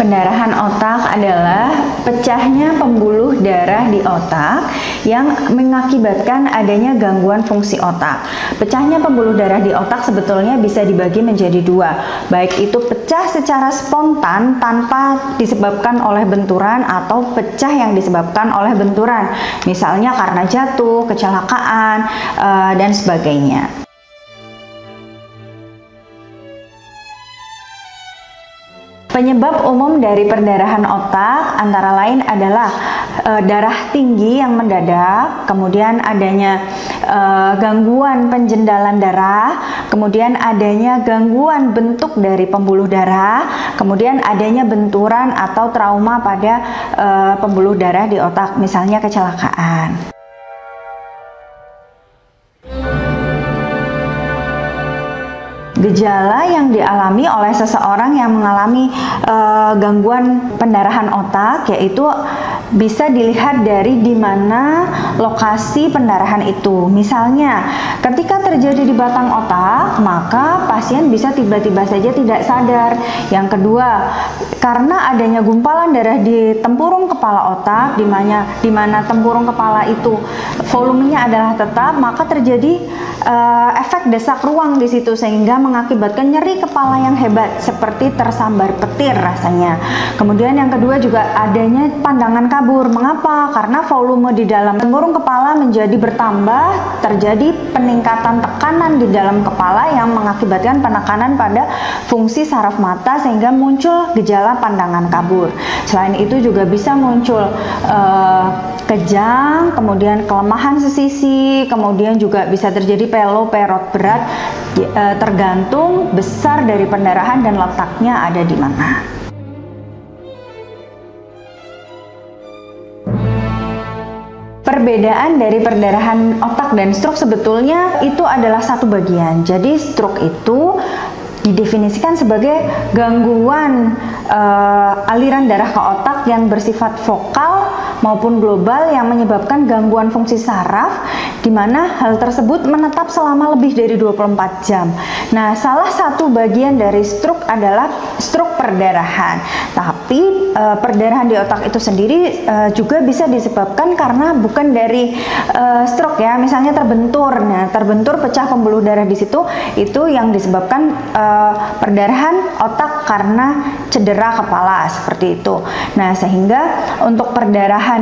Pendarahan otak adalah pecahnya pembuluh darah di otak yang mengakibatkan adanya gangguan fungsi otak. Pecahnya pembuluh darah di otak sebetulnya bisa dibagi menjadi dua, baik itu pecah secara spontan tanpa disebabkan oleh benturan atau pecah yang disebabkan oleh benturan, misalnya karena jatuh, kecelakaan, dan sebagainya. Penyebab umum dari perdarahan otak antara lain adalah darah tinggi yang mendadak, kemudian adanya gangguan penjendalan darah, kemudian adanya gangguan bentuk dari pembuluh darah, kemudian adanya benturan atau trauma pada pembuluh darah di otak, misalnya kecelakaan. Gejala yang dialami oleh seseorang yang mengalami gangguan pendarahan otak yaitu bisa dilihat dari di mana lokasi pendarahan itu. Misalnya, ketika terjadi di batang otak, maka pasien bisa tiba-tiba saja tidak sadar. Yang kedua, karena adanya gumpalan darah di tempurung kepala otak, di mana tempurung kepala itu volumenya adalah tetap, maka terjadi efek desak ruang di situ sehingga mengakibatkan nyeri kepala yang hebat seperti tersambar petir rasanya. Kemudian yang kedua juga adanya pandangan kabur. Mengapa? Karena volume di dalam tempurung kepala menjadi bertambah, terjadi peningkatan tekanan di dalam kepala yang mengakibatkan penekanan pada fungsi saraf mata sehingga muncul gejala pandangan kabur. Selain itu juga bisa muncul kejang, kemudian kelemahan sesisi, kemudian juga bisa terjadi peloperot berat, tergantung besar dari pendarahan dan letaknya ada di mana. Perbedaan dari perdarahan otak dan stroke sebetulnya itu adalah satu bagian. Jadi stroke itu didefinisikan sebagai gangguan aliran darah ke otak yang bersifat vokal maupun global yang menyebabkan gangguan fungsi saraf, di mana hal tersebut menetap selama lebih dari 24 jam. Nah, salah satu bagian dari stroke adalah stroke perdarahan. Tapi perdarahan di otak itu sendiri juga bisa disebabkan karena bukan dari stroke ya, misalnya terbentur. Nah, terbentur pecah pembuluh darah di situ, itu yang disebabkan perdarahan otak karena cedera kepala seperti itu. Nah, sehingga untuk perdarahan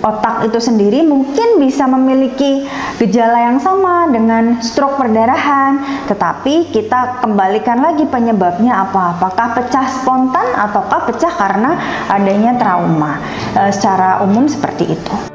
otak itu sendiri mungkin bisa memiliki gejala yang sama dengan stroke perdarahan, tetapi kita kembalikan lagi penyebabnya apa, apakah pecah spontan ataukah pecah karena adanya trauma. Secara umum seperti itu.